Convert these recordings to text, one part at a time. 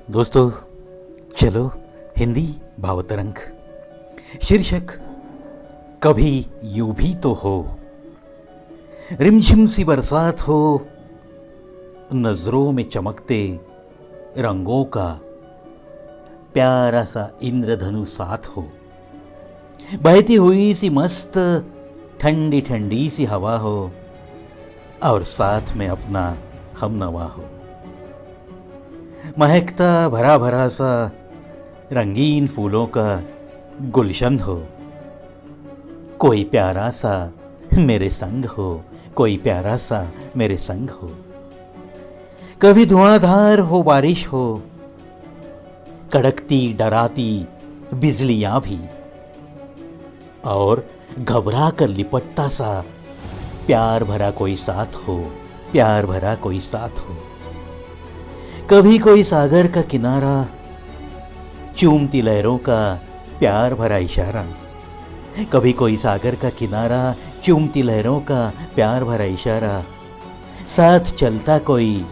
दोस्तों, चलो हिंदी भावतरंग। शीर्षक कभी यूं भी तो हो। रिमझिम सी बरसात हो, नजरों में चमकते रंगों का प्यारा सा इंद्रधनु साथ हो। बहती हुई सी मस्त ठंडी ठंडी सी हवा हो और साथ में अपना हमनवा हो। महकता भरा भरा सा रंगीन फूलों का गुलशन हो। कोई प्यारा सा मेरे संग हो, कोई प्यारा सा मेरे संग हो। कभी धुआंधार हो बारिश हो, कड़कती डराती बिजलियां भी, और घबरा कर लिपटता सा प्यार भरा कोई साथ हो, प्यार भरा कोई साथ हो। कभी कोई सागर का किनारा, चूमती लहरों का प्यार भरा इशारा। कभी कोई सागर का किनारा, चूमती लहरों का प्यार भरा इशारा। साथ चलता कोई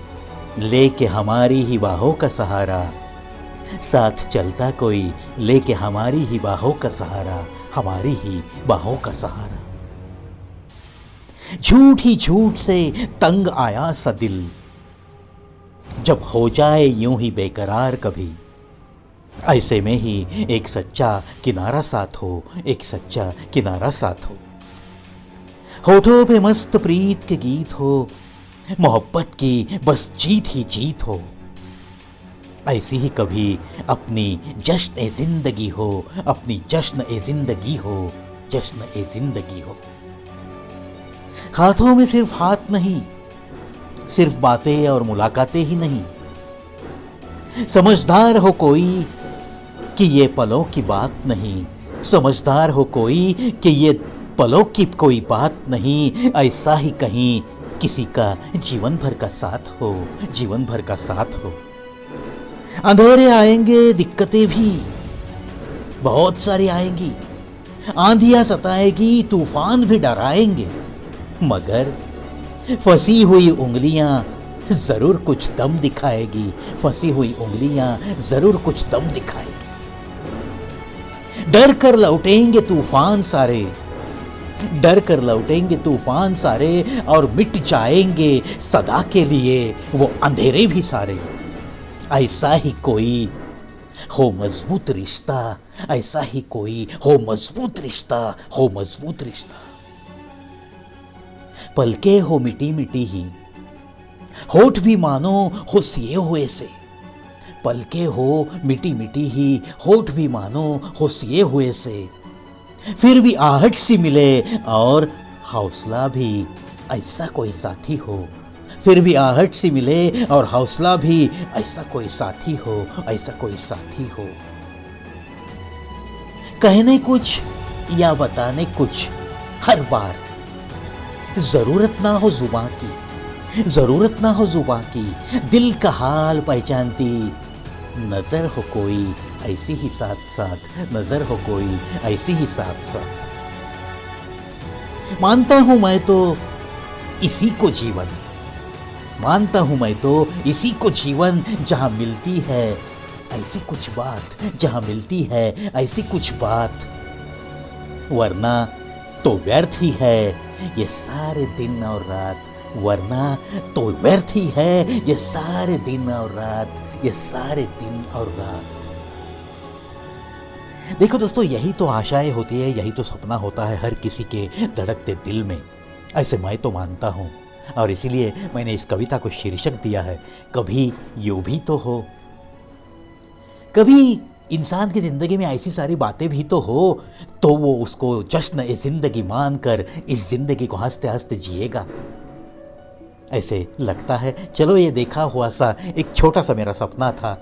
लेके हमारी ही बाहों का सहारा। साथ चलता कोई लेके हमारी ही बाहों का सहारा, हमारी ही बाहों का सहारा। झूठ ही झूठ से तंग आया सा दिल, जब हो जाए यूं ही बेकरार कभी। ऐसे में ही एक सच्चा किनारा साथ हो, एक सच्चा किनारा साथ हो। होठों पे मस्त प्रीत के गीत हो, मोहब्बत की बस जीत ही जीत हो। ऐसी ही कभी अपनी जश्न ए जिंदगी हो, अपनी जश्न ए जिंदगी हो, जश्न ए जिंदगी हो। हाथों में सिर्फ हाथ नहीं, सिर्फ बातें और मुलाकातें ही नहीं। समझदार हो कोई कि ये पलों की बात नहीं, समझदार हो कोई कि ये पलों की कोई बात नहीं। ऐसा ही कहीं किसी का जीवन भर का साथ हो, जीवन भर का साथ हो। अंधेरे आएंगे, दिक्कतें भी बहुत सारी आएंगी, आंधियां सताएगी, तूफान भी डराएंगे, मगर फंसी हुई उंगलियां जरूर कुछ दम दिखाएगी, फंसी हुई उंगलियां जरूर कुछ दम दिखाएगी। डर कर लौटेंगे तूफान सारे, डर कर लौटेंगे तूफान सारे, और मिट जाएंगे सदा के लिए वो अंधेरे भी सारे। ऐसा ही कोई हो मजबूत रिश्ता, ऐसा ही कोई हो मजबूत रिश्ता, हो मजबूत रिश्ता। पलके हो मिटी मिटी ही, होठ भी मानो हो सिए हुए से। पलके हो मिटी मिटी ही, होठ भी मानो हो सिए हुए से। फिर भी आहट सी मिले और हौसला भी ऐसा कोई साथी हो। फिर भी आहट सी मिले और हौसला भी ऐसा कोई साथी हो, ऐसा कोई साथी हो। कहने कुछ या बताने कुछ हर बार, जरूरत ना हो जुबां की, जरूरत ना हो जुबां की। दिल का हाल पहचानती नजर हो कोई ऐसी ही साथ साथ, नजर हो कोई ऐसी ही साथ साथ। मानता हूं मैं तो इसी को जीवन, मानता हूं मैं तो इसी को जीवन, जहां मिलती है ऐसी कुछ बात, जहां मिलती है ऐसी कुछ बात। वरना तो व्यर्थ ही है ये सारे दिन और रात, वरना तो व्यर्थ ही है ये सारे दिन और रात, ये सारे दिन और रात। देखो दोस्तों, यही तो आशाएं होती है, यही तो सपना होता है हर किसी के धड़कते दिल में। ऐसे मैं तो मानता हूं, और इसीलिए मैंने इस कविता को शीर्षक दिया है कभी यूं भी तो हो। कभी इंसान की जिंदगी में ऐसी सारी बातें भी तो हो, तो वो उसको जश्न ए जिंदगी मानकर इस जिंदगी को हंसते हंसते जिएगा। ऐसे लगता है। चलो, ये देखा हुआ सा एक छोटा सा मेरा सपना था,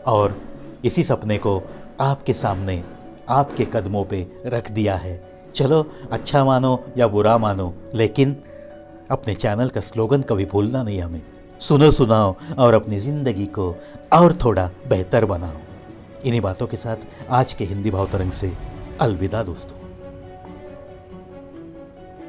और इसी सपने को आपके सामने, आपके कदमों पे रख दिया है। चलो, अच्छा मानो या बुरा मानो, लेकिन अपने चैनल का स्लोगन कभी भूलना नहीं हमें। सुनो, सुनाओ और अपनी जिंदगी को और थोड़ा बेहतर बनाओ। इन्हीं बातों के साथ आज के हिंदी भावतरंग से अलविदा दोस्तों।